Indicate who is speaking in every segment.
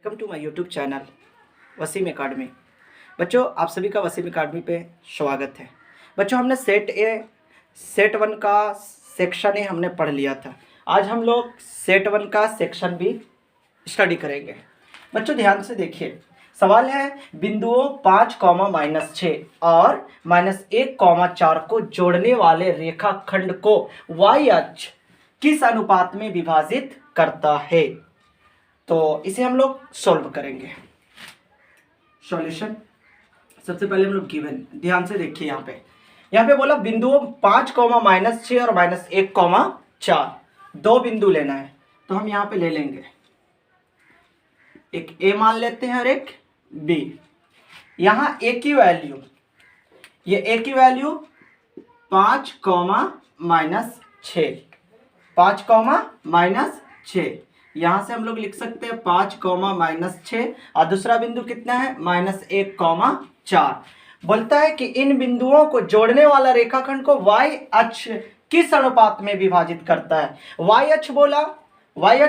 Speaker 1: Welcome to my YouTube channel Waseem academy. बच्चों, आप सभी का वसीम एकेडमी पे स्वागत है। बच्चों, हमने सेट वन का सेक्शन ए हमने पढ़ लिया था। आज हम लोग सेट वन का सेक्शन बी स्टडी करेंगे। बच्चों ध्यान से देखिए, सवाल है बिंदुओं 5,-6 और -1,4 को जोड़ने वाले रेखाखंड को y अक्ष किस अनुपात में विभाजित करता है। तो इसे हम लोग सॉल्व करेंगे। सॉल्यूशन सबसे पहले हम लोग गिवन, ध्यान से देखिए यहाँ पे बोला बिंदुओं 5,-6 और -1,4 दो बिंदु लेना है। तो हम यहाँ पे ले लेंगे, एक ए मान लेते हैं और एक बी। यहाँ ए की वैल्यू, ये ए की वैल्यू 5,-6, 5,-6, यहाँ से हम लोग लिख सकते हैं 5,-6 और दूसरा बिंदु कितना है -1,4। बोलता है कि इन बिंदुओं को जोड़ने वाला रेखाखंड को y अक्ष किस अनुपात में विभाजित करता है। y अक्ष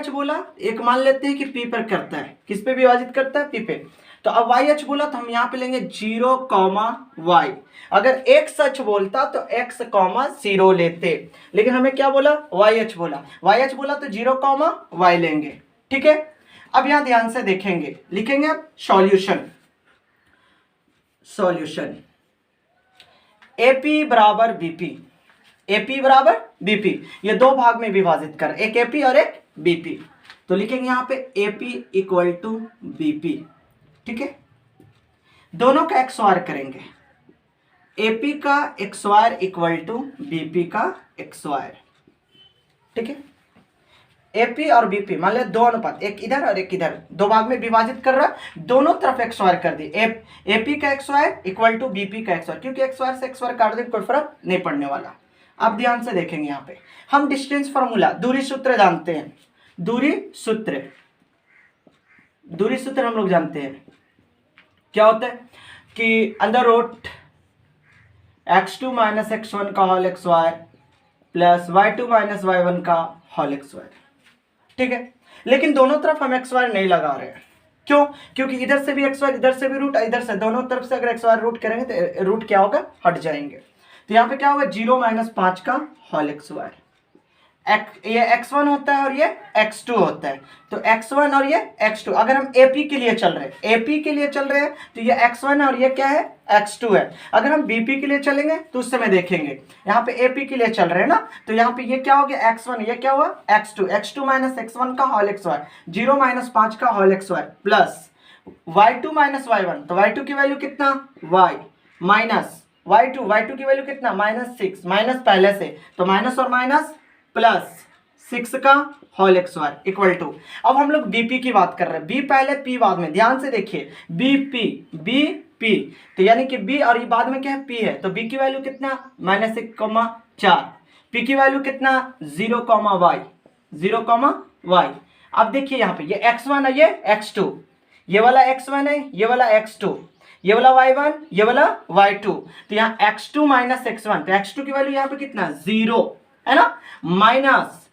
Speaker 1: बोला एक मान लेते हैं कि p पर करता है। किस पे विभाजित करता है? p पे। तो अब y अक्ष बोला तो हम यहाँ पे लेंगे 0,y। अगर x अक्ष बोलता तो x, 0 लेते, लेकिन हमें क्या बोला? y अक्ष बोला। y अक्ष बोला तो 0,y लेंगे। ठीक है, अब यहाँ ध्यान से देखेंगे, लिखेंगे अब सॉल्यूशन AP बराबर BP, AP बराबर BP, ये दो भाग में विभाजित कर, एक AP और एक BP। तो लिखेंगे यहाँ पे AP इक्वल टू BP। ठीक है, दोनों का XOR करेंगे, AP का XOR इक्वल टू BP का XOR। ठीक है, AP और BP मान लिया दो अनुपात, एक इधर और एक इधर, दो भाग में विभाजित कर रहा, दोनों तरफ XOR कर दी। AP का XOR इक्वल टू BP का XOR, क्योंकि XOR से XOR काट दें कोई फर्क नहीं पड़ने वाला। अब ध्यान से देखेंगे, यहाँ पे हम डिस्टेंस फॉर्मूला, दूरी सूत्र जानते हैं। दूरी सूत्र हम लोग जानते हैं, क्या होता है कि अंडर रूट x2 - x1 का whole XOR plus y2 - y1 का होल XOR। ठीक है, लेकिन दोनों तरफ हम XOR नहीं लगा रहे हैं। क्यों? क्योंकि इधर से भी XOR, इधर से भी रूट, इधर से, दोनों तरफ से अगर XOR रूट करेंगे तो रूट क्या होगा? हट जाएंगे। तो यहाँ पे क्या होगा? 0 - 5 का होल XOR। ये x1 होता है और ये x2 होता है। तो x1 और ये x2, अगर हम AP के लिए चल रहे हैं तो ये x1 है और ये क्या है? x2 है। अगर हम BP के लिए चलेंगे तो उस समय देखेंगे, यहाँ पे AP के लिए चल रहे हैं ना, तो यहाँ पे ये क्या हो गया? x1, ये क्या हुआ? x2, x2 - x1 का होल XOR, 0 - 5 का whole XOR plus y2 - y1, तो y2 की वैल्यू कितना? y माइनस y2 की वैल्यू कितना? -6, माइनस पहले से, तो माइनस और माइनस प्लस 6 का होल XOR इक्वल टू, अब हम लोग BP की बात कर रहे हैं, B पहले P बाद में। ध्यान से देखिए, BP, तो यानी कि B और ये बाद में क्या है? P है। तो B की वैल्यू कितना? -1,4। P की वैल्यू कितना? 0,y। अब देखिए यहाँ पे ये x1 है, ये x2, ये वाला x1 है, ये वाला x2, ये वाला y1, ये वाला y2। तो यहाँ x2 - x1, तो x2 की वैल्यू यहाँ पे कितना? 0 है ना, माइनस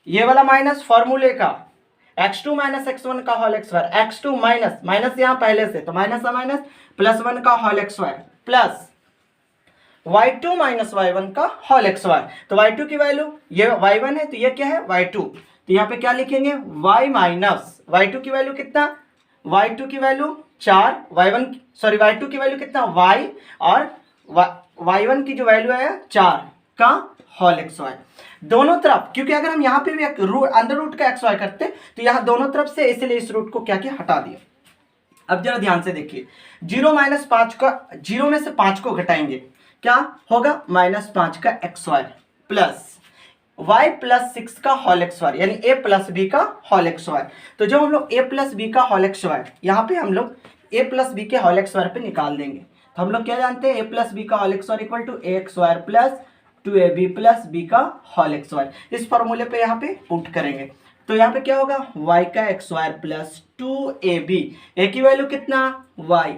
Speaker 1: ये वाला माइनस फॉर्मूले का x2 - x1 का होल XOR, x2 माइनस यहाँ पहले से, तो माइनस का माइनस प्लस 1 का whole XOR plus y2 - y1 का होल XOR। तो y2 की वैल्यू, ये y1 है तो ये क्या है? y2। तो यहाँ पे क्या लिखेंगे? y माइनस y2 की वैल्यू कितना? y2 की वैल्यू 4, y2 की वैल्यू कितना? y, और y1 की जो वैल्यू है 4 का होल XOR। दोनों तरफ, क्योंकि अगर हम यहाँ पे भी अंडर रूट का XOR करते तो यहाँ दोनों तरफ से, इसलिए इस रूट को क्या किया? हटा दिया। अब जरा ध्यान से देखिए, 0 में से 5 को घटाएंगे, क्या होगा? -5 का XOR प्लस y + 6 का होल XOR, यानी a + b का होल XOR। तो जब हम लोग a + b का होल XOR, यहाँ पे हम लोग a + b के होल XOR पे निकाल देंगे। तो हम लोग क्या जानते हैं? a + b का whole XOR equal to a XOR plus 2ab + b का होल XOR। इस फॉर्मूले पे यहाँ पे पुट करेंगे तो यहाँ पे क्या होगा? y का XOR प्लस 2ab, a की वैल्यू कितना? y,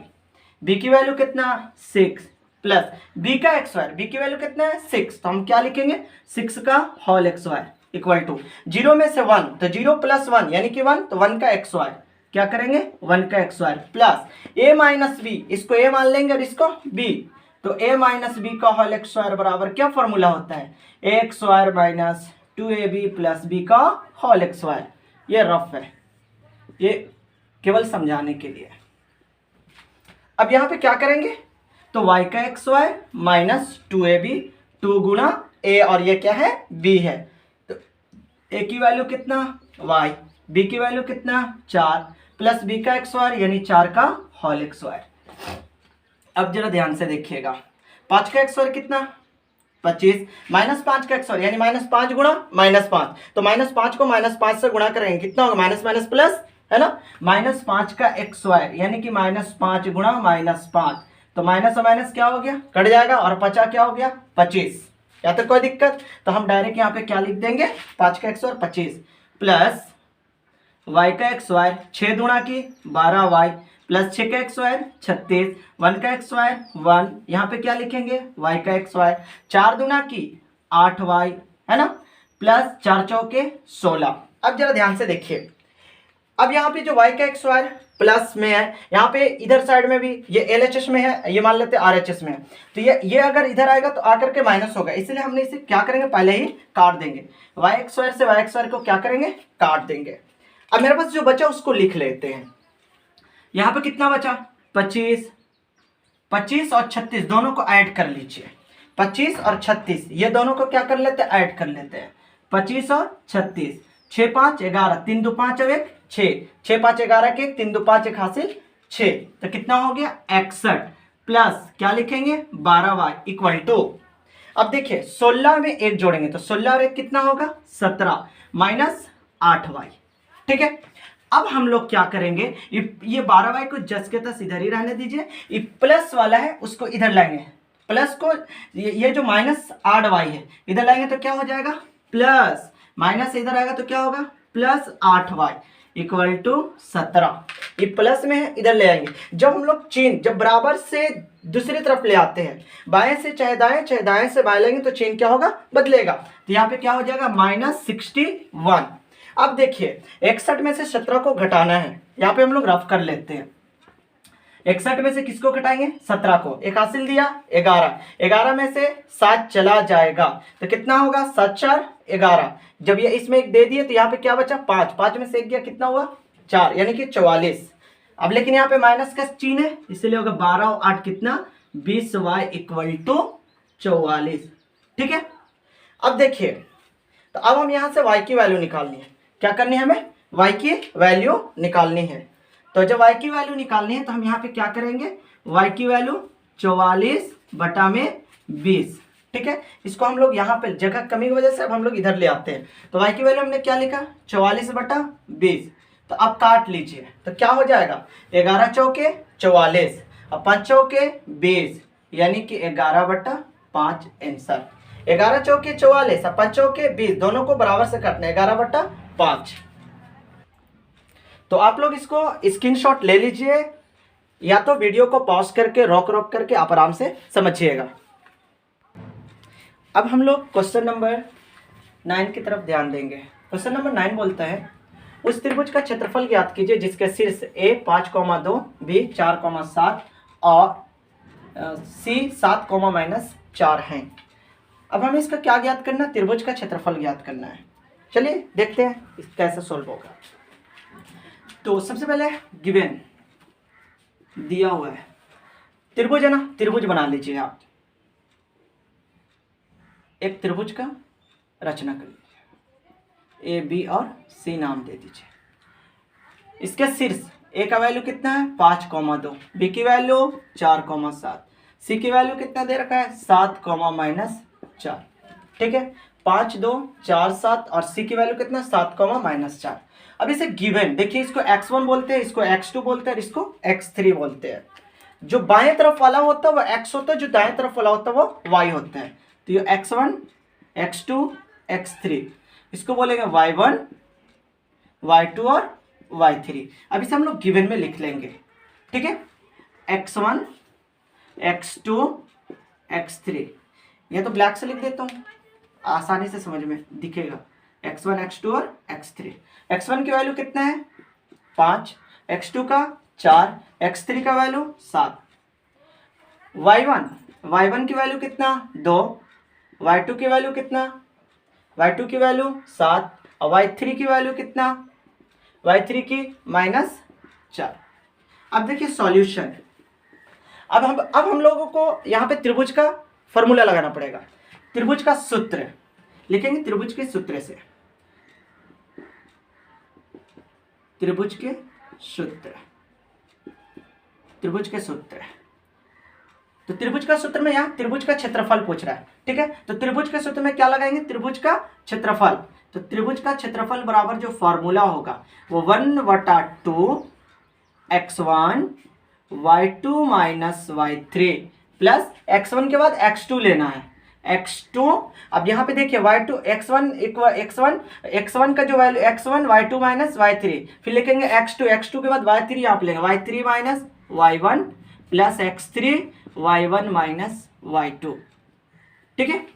Speaker 1: b की वैल्यू कितना? 6 प्लस b का XOR, b की वैल्यू कितना है? 6, तो हम क्या लिखेंगे? 6 का होल XOR इक्वल टू 0 में से 1, तो 0 + 1 यानी कि 1, तो 1 का XOR क्या करेंगे 1 का X square plus A minus B, इसको ए मान लेंगे और इसको बी, तो ए माइनस बी का होल एक्स स्क्वायर बराबर क्या फॉर्मूला होता है, A X square minus 2ab plus B का होल एक्स स्क्वायर। ये रफ है, ये केवल समझाने के लिए। अब यहाँ पे क्या करेंगे, तो y का एक्स स्क्वायर माइनस 2ab, 2 गुणा a और ये क्या है b है, तो a की वैल्यू कितना y, b की वैल्यू कितना 4 प्लस b का एक्स स्क्वायर यानी 4 का होल एक्स स्क्वायर। अब जरा ध्यान से देखिएगा, 5 का एक्स स्क्वायर कितना 25 माइनस 5 का एक्स स्क्वायर यानी -5 गुणा -5, तो -5 को -5 से गुणा करेंगे कितना होगा माइनस माइनस प्लस है ना, -5 का एक्स स्क्वायर यानी कि -5 गुणा -5, तो माइनस और माइनस क्या हो गया कट जाएगा और 50 क्या हो गया 25। या तो कोई दिक्कत, तो हम डायरेक्ट यहाँ पे क्या लिख देंगे 5 का एक्स स्क्वायर 25 प्लस y का एक्स स्क्वायर 6 गुणा की 12y प्लस 6 का एक्स स्क्वायर 36, 1 का एक्स स्क्वायर 1, यहाँ पे क्या लिखेंगे y का एक्स स्क्वायर 4 गुणा की 8y है ना, प्लस 4 चौके 16। अब जरा ध्यान से देखिए, अब यहाँ पे जो y का एक्स स्क्वायर प्लस में है, यहाँ पे इधर साइड में भी ये LHS में है, ये मान लेते हैं RHS में है, तो ये अगर इधर आएगा तो आकर के माइनस होगा, इसलिए हमने इसे क्या करेंगे पहले ही काट देंगे, y एक्स स्क्वायर से y एक्स स्क्वायर को क्या करेंगे काट देंगे। अब मेरे पास जो बचा उसको लिख लेते हैं, यहाँ पे कितना बचा 25 और 36 दोनों को ऐड कर लीजिए, 25 और 36 ये दोनों को क्या कर लेते हैं ऐड कर लेते हैं, 25 और 36 6 5 11 3 2 5 और 1 6 6 5 11 के 3 2 5 1 हासिल 6, तो कितना हो गया 61 प्लस क्या लिखेंगे 12y इक्वल टू, अब देखिए 16 में 1 जोड़ेंगे तो 16 और 1 कितना होगा 17 माइनस 8y। ठीक है, अब हम लोग क्या करेंगे, ये 12y को जस के तस इधर ही रहने दीजिए, ये प्लस वाला है उसको इधर लाएंगे, प्लस को ये जो माइनस 8y है इधर लाएंगे तो क्या हो जाएगा प्लस, माइनस इधर आएगा तो क्या होगा प्लस 8y इक्वल टू 17, ये प्लस में है इधर ले आएंगे। जब हम लोग चिन्ह जब बराबर से दूसरी तरफ ले आते हैं, बाएं से चाहे दाएं से बाएं लेंगे तो चिन्ह क्या होगा बदलेगा, तो यहाँ पे क्या हो जाएगा -61। अब देखिए 61 में से 17 को घटाना है, यहाँ पे हम लोग रफ कर लेते हैं, 61 में से किसको घटाएंगे 17 को, एक हासिल दिया 11 में से 7 चला जाएगा तो कितना होगा 7 4 11, जब ये इसमें एक दे दिए तो यहाँ पे क्या बचा 5 में से एक गया कितना हुआ 4 यानी कि 44। अब लेकिन यहाँ पे माइनस का चिन्ह है इसलिए होगा 12 और 8 कितना 20y इक्वल टू 44। ठीक है, अब देखिए तो अब हम यहाँ से y की वैल्यू निकालनी है, क्या करनी है हमें y की वैल्यू निकालनी है, तो जब y की वैल्यू निकालनी है तो हम यहाँ पे क्या करेंगे y की वैल्यू 44/20। ठीक है, इसको हम लोग यहाँ पे जगह कमी की वजह से अब हम लोग इधर ले आते हैं, तो y की वैल्यू हमने क्या लिखा 44/20, तो अब काट लीजिए तो क्या हो जाएगा 11 चौके 44 और 5 चौके 20 यानी कि 11/5 आंसर, 11 चौके 44 और 5 चौके 20 दोनों को बराबर से काटना है 11/5। तो आप लोग इसको स्क्रीनशॉट ले लीजिए या तो वीडियो को पॉज करके रोक करके आप आराम से समझिएगा। अब हम लोग क्वेश्चन नंबर 9 की तरफ ध्यान देंगे। क्वेश्चन नंबर 9 बोलता है उस त्रिभुज का क्षेत्रफल ज्ञात कीजिए जिसके शीर्ष a 5,2 b 4,7 और c 7,-4 हैं। अब हमें इसका क्या ज्ञात करना है, त्रिभुज का क्षेत्रफल ज्ञात करना है। चलिए देखते हैं कैसे सोल्व होगा। तो सबसे पहले गिवन दिया हुआ है त्रिभुज है ना, त्रिभुज बना लीजिए आप, एक त्रिभुज का रचना कर लीजिए, ए बी और सी नाम दे दीजिए। इसके शीर्ष ए का वैल्यू कितना है 5,2, बी की वैल्यू 4,7, सी की वैल्यू कितना दे रखा है 7,-4। ठीक है, 5 2 4 7 और सी की वैल्यू कितना 7,-4। अब इसे गिवन देखिए, इसको x1 बोलते हैं, इसको x2 बोलते हैं, इसको x3 बोलते हैं। जो बाएं तरफ वाला होता है वो x होता है, जो दाएं तरफ वाला होता है वो y होता है। तो ये x1 x2 x3 इसको बोलेंगे y1 y2 और y3। अब इसे हम लोग गिवन में लिख लेंगे। ठीक है, x1 x2 x3, ये तो ब्लैक से लिख देता हूँ आसानी से समझ में दिखेगा, x1 x2 और x3। x1 की वैल्यू कितना है 5, x2 का 4, x3 का वैल्यू 7, y1 की वैल्यू कितना 2, y2 की वैल्यू कितना, y2 की वैल्यू 7 और y3 की वैल्यू कितना, y3 की -4। अब देखिए सॉल्यूशन। अब हम लोगों को यहाँ पे त्रिभुज का फॉर्मूला लगाना पड़ेगा। त्रिभुज का सूत्र लिखेंगे, त्रिभुज के सूत्र से, त्रिभुज के सूत्र, त्रिभुज के सूत्र। तो त्रिभुज का सूत्र में यहाँ त्रिभुज का क्षेत्रफल पूछ रहा है, ठीक है। तो त्रिभुज के सूत्र में क्या लगाएंगे, त्रिभुज का क्षेत्रफल। तो त्रिभुज का क्षेत्रफल बराबर जो फॉर्मूला होगा वो 1/2 x1 y2 minus y3 plus x1 के बाद x2 लेना है, x2। अब यहाँ पे देखिए y2 x1 का जो value x1 y2 minus y3, फिर लिखेंगे x2 के बाद y3 यहाँ पे लेंगे y3 minus y1 plus x3 y1 minus y2, ठीक है।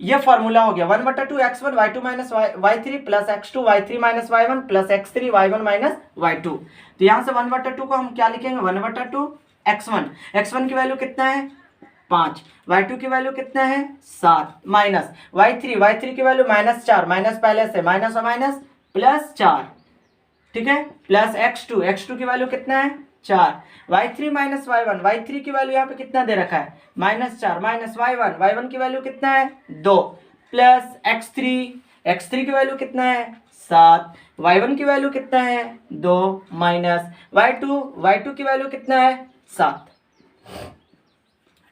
Speaker 1: ये फॉर्मूला हो गया 1/2 x1 y2 minus y3 plus x2 y3 minus y1 plus x3 y1 minus y2। तो यहाँ से 1/2 को हम क्या लिखेंगे, 1/2 x1 की वैल्यू कितना है 5, y2 की वैल्यू कितना है 7 माइनस y3 की वैल्यू -4, माइनस पहले से माइनस और माइनस प्लस 4, ठीक है, प्लस x2 की वैल्यू कितना है 4, y3 माइनस y1 की वैल्यू यहाँ पे कितना दे रखा है -4 माइनस y1 की वैल्यू कितना है 2 प्लस x3 की वैल्यू कितना है 7, y1 की वैल्यू कितना है 2 माइनस y2 की वैल्यू कितना है 7,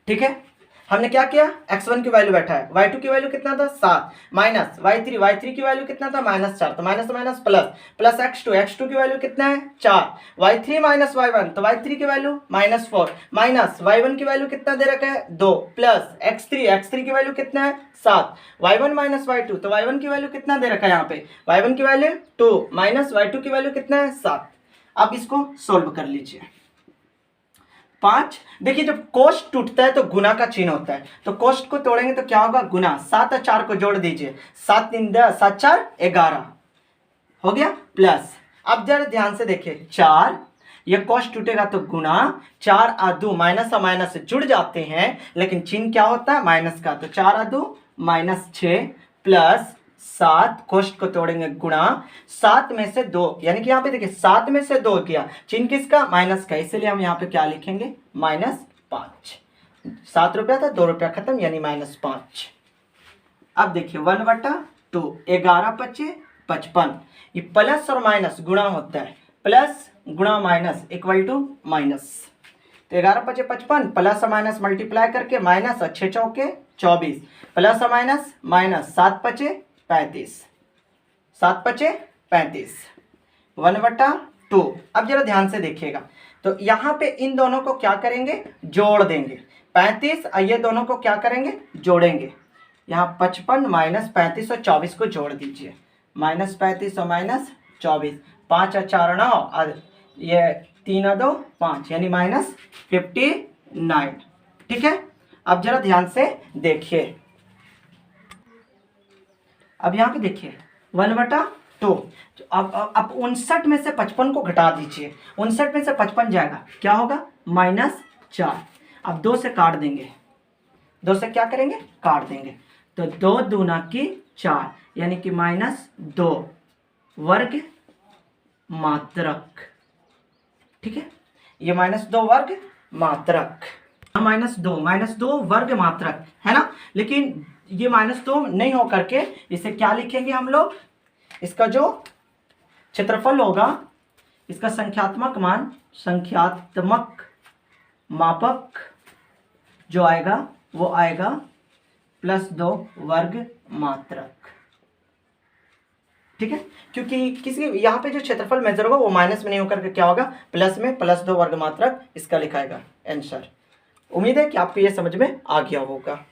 Speaker 1: ठीक है। हमने क्या किया, x1 की वैल्यू बैठा है, y2 की वैल्यू कितना था 7 माइनस y3 की वैल्यू कितना था -4, तो माइनस माइनस प्लस x2 की वैल्यू कितना है 4, y3 माइनस y1 तो y3 की वैल्यू -4 माइनस y1 की वैल्यू कितना दे रखा है 2 प्लस x3 की वैल्यू कितना है 7, y1 माइनस y2 तो y1 की वैल्यू कितना दे रखा है यहाँ पे y1 की वैल्यू 2 माइनस y2 की वैल्यू कितना है 7। अब इसको सोल्व कर लीजिए। 5, देखिए जब कोष्ठ टूटता है तो गुना का चिन्ह होता है, तो कोष्ठ को तोड़ेंगे तो क्या होगा गुना, 7 और 4 को जोड़ दीजिए, 7 3 10 7 4 11 हो गया प्लस। अब जरा ध्यान से देखिए 4, ये कोष्ठ टूटेगा तो गुना, 4 और 2 माइनस और माइनस से जुड़ जाते हैं लेकिन चिन्ह क्या होता है माइनस का, तो 4 और 2 -6 प्लस 7, कोष्ठ को तोड़ेंगे गुणा, 7 में से 2 यानी कि यहाँ पे देखिए 7 में से 2 किया, चिन्ह किसका माइनस का, इसलिए हम यहाँ पे क्या लिखेंगे -5। 7 रुपया था 2 रुपया खत्म यानी -5। अब देखिए 1/2 11 × 55, ये प्लस और माइनस गुणा होता है, प्लस गुणा माइनस इक्वल टू माइनस, तो 11 × 55 प्लस और माइनस मल्टीप्लाई करके माइनस और 6 चौके 24 प्लस और माइनस 7 × 35 7 × 35 1/2। अब जरा ध्यान से देखिएगा, तो यहाँ पे इन दोनों को क्या करेंगे जोड़ देंगे, 35 और ये दोनों को क्या करेंगे जोड़ेंगे, यहाँ 55 माइनस 35 और 24 को जोड़ दीजिए, -35 और -24, 5 और 4 9 और ये 3 और 2 5 यानी -59, ठीक है। अब जरा ध्यान से देखिए, अब यहाँ पे देखिए 1/2, अब 59 में से 55 को घटा दीजिए, 59 में से 55 जाएगा क्या होगा -4, अब 2 से काट देंगे, 2 से क्या करेंगे काट देंगे, तो 2 दूना की 4 यानी कि -2 वर्ग मात्रक, ठीक है, ये -2 वर्ग मात्रक, -2 वर्ग मात्रक है ना, लेकिन ये -2 नहीं हो करके इसे क्या लिखेंगे हम लोग, इसका जो क्षेत्रफल होगा इसका संख्यात्मक मापक जो आएगा वो आएगा +2 वर्ग मात्रक, ठीक है, क्योंकि किसी यहाँ पे जो क्षेत्रफल मेजर होगा वो माइनस में नहीं होकर के क्या होगा प्लस में +2 वर्ग मात्रक इसका लिखाएगा आंसर। उम्मीद है कि आपको ये समझ में आ गया होगा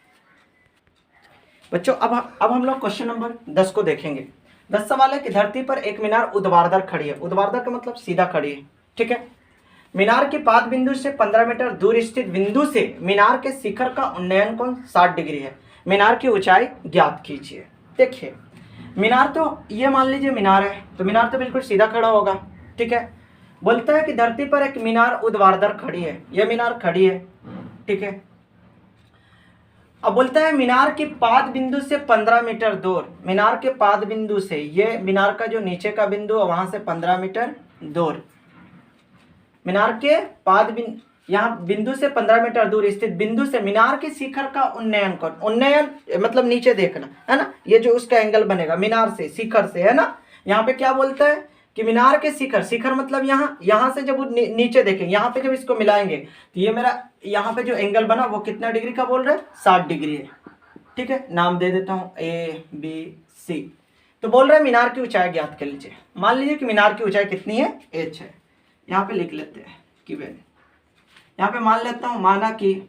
Speaker 1: बच्चों। अब हम लोग क्वेश्चन नंबर 10 को देखेंगे। 10 सवाल है कि धरती पर एक मीनार ऊर्ध्वाधर खड़ी है, ऊर्ध्वाधर का मतलब सीधा खड़ी है, ठीक है। मीनार के पाद बिंदु से 15 मीटर दूर स्थित बिंदु से मीनार के शिखर का उन्नयन कोण 60 डिग्री है, मीनार की ऊंचाई ज्ञात कीजिए। देखिए मीनार तो ये मान लीजिए मीनार है, तो मीनार तो बिल्कुल सीधा खड़ा होगा, ठीक है। बोलता है कि धरती पर एक मीनार ऊर्ध्वाधर खड़ी है, यह मीनार खड़ी है, ठीक है। अब बोलता है मीनार के पाद बिंदु से 15 मीटर दूर, मीनार के पाद बिंदु से, ये मीनार का जो नीचे का बिंदु है वहां से 15 मीटर दूर, मीनार के पाद बिंदु, यहाँ बिंदु से 15 मीटर दूर स्थित बिंदु से मीनार के शिखर का उन्नयन कर, उन्नयन मतलब नीचे देखना है ना, ये जो उसका एंगल बनेगा मीनार से, शिखर से, है ना। यहाँ पे क्या बोलता है कि मीनार के शिखर, शिखर मतलब यहाँ से जब नीचे देखेंगे, यहाँ पे जब इसको मिलाएंगे तो ये मेरा यहाँ पे जो एंगल बना वो कितना डिग्री का बोल रहे हैं, 60 डिग्री है, ठीक है। नाम दे देता हूँ ABC। तो बोल रहे हैं मीनार की ऊंचाई ज्ञात कर लीजिए। मान लीजिए कि मीनार की ऊंचाई कितनी है, h है, यहाँ पे लिख लेते हैं गिवन। यहाँ पे मान लेता हूँ, माना कि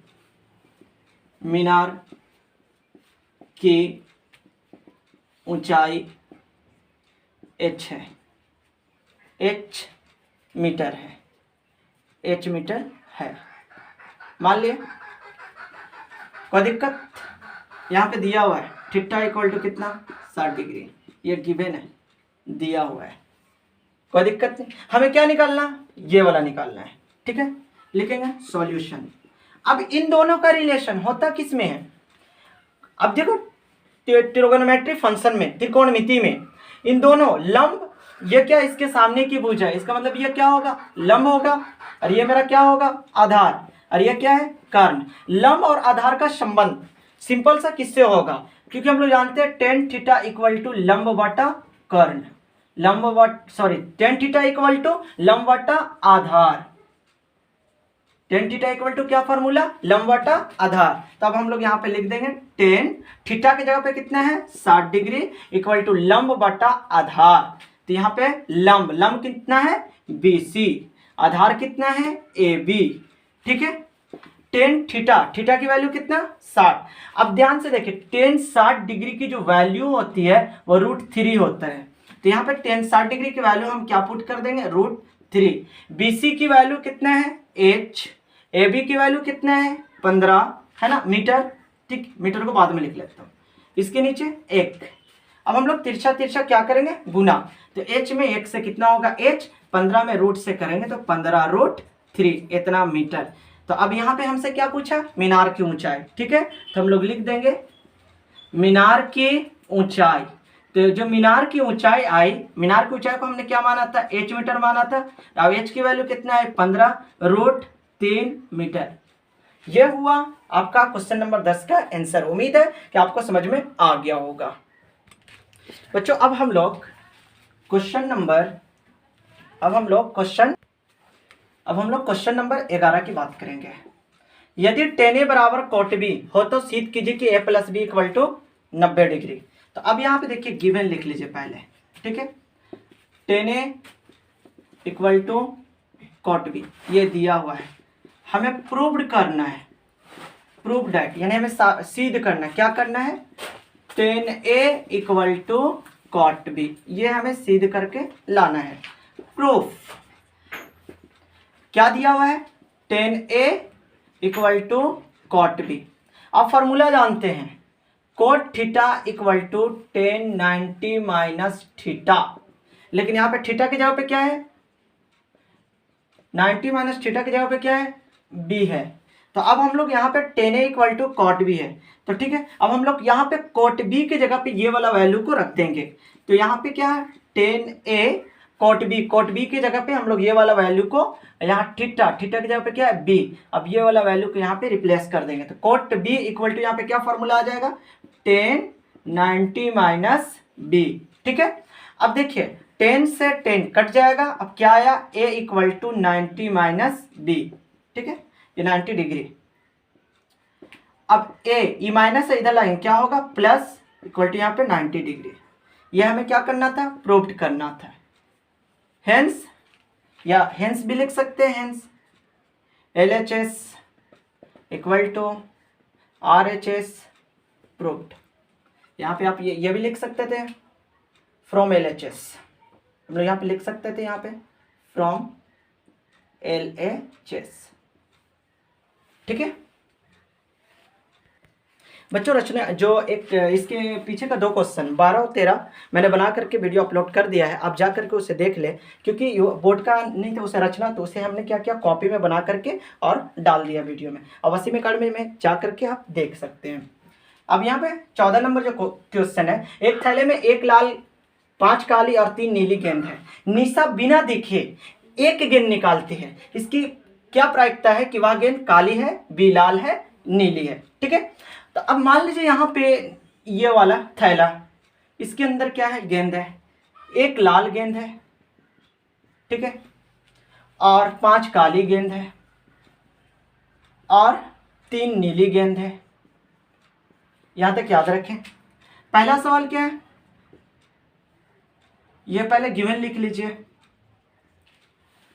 Speaker 1: मीनार की ऊंचाई h है, h मीटर है, h मीटर है, मान लिए, कोई दिक्कत। यहाँ पे दिया हुआ है थीटा इक्वल टू कितना, 60 डिग्री, ये गिवन है, दिया हुआ है, कोई दिक्कत नहीं। हमें क्या निकालना, ये वाला निकालना है, ठीक है। लिखेंगे सॉल्यूशन। अब इन दोनों का रिलेशन होता किस में है, अब देखो ट्रिगोनोमेट्रिक फंक्शन में, त्रिकोणमिति में, इन दोनों लंब, ये क्या इसके सामने की भुजा है, इसका मतलब ये क्या होगा, लंब होगा, और ये मेरा क्या होगा, आधार, और ये क्या है, कर्ण। लंब और आधार का संबंध सिंपल सा किससे होगा, क्योंकि हम लोग जानते हैं टेन थीटा इक्वल टू लंब बटा कर्ण, टेन थीटा इक्वल टू लंब बटा आधार, टेन थीटा इक्वल टू क्या फॉर्मूला, लंब बटा आधार। तो अब हम लोग यहाँ पे लिख देंगे टेन थीटा की जगह पे कितना है, 60 डिग्री इक्वल टू लंब बटा आधार। तो यहाँ पे लंब, लंब कितना है, BC, आधार कितना है, AB, ठीक है। टेन थीटा, थीटा की वैल्यू कितना, 60। अब ध्यान से देखिए, टेन 60 डिग्री की जो वैल्यू होती है वो √3 होता है। तो यहाँ पे टेन 60 डिग्री की वैल्यू हम क्या पुट कर देंगे, √3। BC की वैल्यू कितना है, H, AB की वैल्यू कितना है, 15, है ना, मीटर, ठीक। मीटर को बाद में लिख लेता हूँ, इसके नीचे 1। अब हम लोग तिरछा तिरछा क्या करेंगे, गुना। तो H में 1 से कितना होगा, H 15 में रूट से करेंगे तो 15√3, इतना मीटर। तो अब यहाँ पे हमसे क्या पूछा, मीनार की ऊंचाई, ठीक है। तो हम लोग लिख देंगे मीनार की ऊंचाई। तो जो मीनार की ऊंचाई आई, मीनार की ऊंचाई को हमने क्या माना था, h मीटर माना था। अब h की वैल्यू कितना है, 15√3 मीटर। यह हुआ आपका क्वेश्चन नंबर 10 का आंसर। उम्मीद है कि आपको समझ में आ गया होगा बच्चों। अब हम लोग क्वेश्चन नंबर 11 की बात करेंगे। यदि tan a बराबर cot b हो तो सिद्ध कीजिए कि a plus B equal to 90 degree. तो अब यहाँ पे देखिए गिवन लिख लीजिए पहले, ठीक है। tan a equal to cot b, ये दिया हुआ है, हमें प्रूव्ड करना है, प्रूव्ड दैट यानी हमें सिद्ध करना है। क्या करना है, tan a equal to cot b, ये हमें सिद्ध करके लाना है। प्रूफ क्या दिया हुआ है, tan a equal to cot b। आप फॉर्मूला जानते हैं, cot theta equal to tan 90 minus theta, लेकिन यहाँ पे थीटा की जगह पे क्या है, 90 माइनस थीटा की जगह पे क्या है, b है। तो अब हम लोग यहाँ पे tan a equal to cot b है, तो ठीक है। अब हम लोग यहाँ पे cot b की जगह पे ये वाला वैल्यू को रख देंगे। तो यहाँ पे क्या है, tan a cot b की जगह पे हम लोग ये वाला वैल्यू को, यहाँ थीटा की जगह पे क्या है, b, अब ये वाला वैल्यू को यहाँ पे रिप्लेस कर देंगे। तो cot b इक्वल टू यहाँ पे क्या फॉर्मूला आ जाएगा, tan 90 माइनस b, ठीक है। अब देखिए 10 से 10 कट जाएगा, अब क्या आया, a equal to 90 minus b, ठीक है, ये 90 डिग्री। अब ए माइनस इधर लाएंगे, क्या होगा, प्लस इक्वल टू यहाँ पे 90 डिग्री। ये हमें क्या करना था, प्रूव्ड करना था। हेंस, या हेंस भी लिख सकते हैं, hence LHS equal to RHS proved. यहाँ पे आप ये भी लिख सकते थे, फ्रॉम LHS, हम लोग यहाँ पे लिख सकते थे, यहाँ पे फ्रॉम LHS, ठीक है। बच्चों रचना जो एक इसके पीछे का 2 क्वेश्चन 12 और 13 मैंने बना करके वीडियो अपलोड कर दिया है, आप जा करके उसे देख ले, क्योंकि बोर्ड का नहीं था उसे रचना, तो उसे हमने क्या किया कॉपी में बना करके और डाल दिया वीडियो में। अब वसीम अकेडमी में जा करके आप देख सकते हैं। अब यहाँ पे 14 नंबर जो क्वेश्चन है, एक थैले में 1 लाल 5 काली और 3 नीली गेंद है। निशा बिना देखे एक गेंद निकालती है, इसकी क्या प्रायिकता है कि वह गेंद काली है, बी लाल है, नीली है। ठीक है, तो अब मान लीजिए यहाँ पे ये वाला थैला, इसके अंदर क्या है गेंद है, 1 लाल गेंद है, ठीक है, और 5 काली गेंद है और 3 नीली गेंद है। यहां तक याद रखें। पहला सवाल क्या है, ये पहले गिवन लिख लीजिए,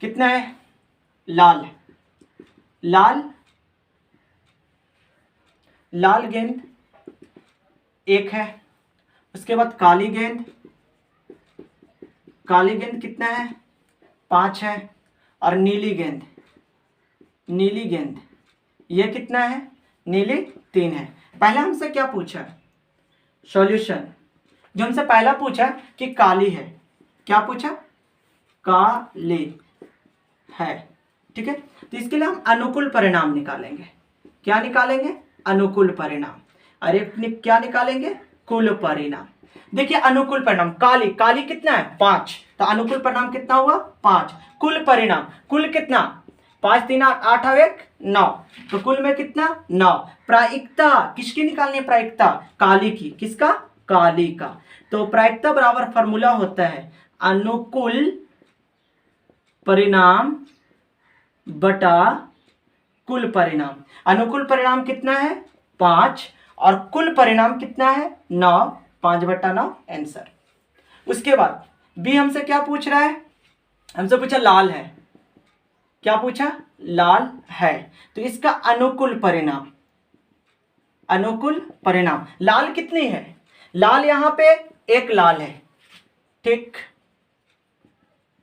Speaker 1: कितना है, लाल लाल गेंद 1 है, उसके बाद काली गेंद कितना है, 5 है, और नीली गेंद ये कितना है, नीली 3 है। पहले हमसे क्या पूछा, सॉल्यूशन जो हमसे पहला पूछा कि काली है, क्या पूछा, काली है, ठीक है। तो इसके लिए हम अनुकूल परिणाम निकालेंगे। क्या निकालेंगे, अनुकूल परिणाम। अरे क्या निकालेंगे, कुल परिणाम। देखिए अनुकूल परिणाम, काली कितना है, 5, तो अनुकूल परिणाम कितना हुआ, 5। कुल परिणाम, कुल कितना, 5 3 8 और 1 9, तो कुल में कितना, 9। प्रायिकता किसकी निकालनी है, प्रायिकता काली की, किसका, काली का। तो प्रायिकता बराबर फॉर्मूला होता है अनुकूल परिणाम बटा कुल परिणाम। अनुकूल परिणाम कितना है, 5, और कुल परिणाम कितना है, 9, 5/9 आंसर। उसके बाद बी हमसे क्या पूछ रहा है, हमसे पूछा लाल है, क्या पूछा, लाल है, तो इसका अनुकूल परिणाम लाल कितनी है, लाल यहां पे 1 लाल है, ठीक।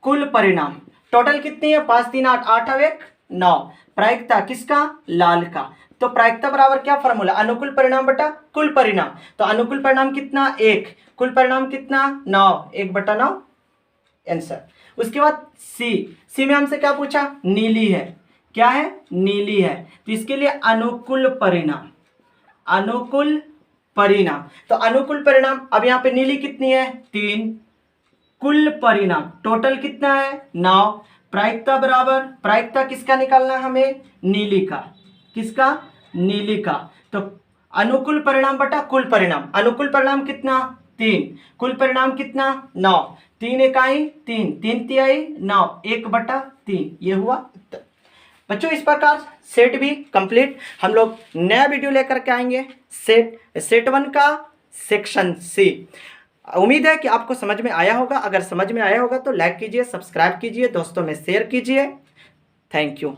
Speaker 1: कुल परिणाम टोटल कितनी है, 5 3 8 8 और 1 9। प्रायिकता किसका, लाल का। तो प्रायिकता बराबर क्या फॉर्मूला, अनुकूल परिणाम बटा कुल परिणाम। तो अनुकूल परिणाम कितना, 1, कुल परिणाम कितना, 9, 1/9 आंसर। उसके बाद सी में हमसे क्या पूछा, नीली है, क्या है, नीली है, तो इसके लिए अनुकूल परिणाम। तो अनुकूल परिणाम, अब यहाँ पे नीली कितनी है, 3, कुल परिणाम टोटल कितना है, 9। प्रायिकता बराबर, प्रायिकता किसका निकालना है हमें, नीली का, किसका, नीली का। तो अनुकूल परिणाम बटा कुल परिणाम, अनुकूल परिणाम कितना, 3, कुल परिणाम कितना, 9, 3 इकाई 3, 3 तिहाई 9, 1/3, ये हुआ उत्तर। बच्चों इस प्रकार सेट भी कंप्लीट, हम लोग नया वीडियो लेकर के आएंगे सेट 1 का सेक्शन सी। उम्मीद है कि आपको समझ में आया होगा। अगर समझ में आया होगा तो लाइक कीजिए, सब्सक्राइब कीजिए, दोस्तों में शेयर कीजिए। Thank you.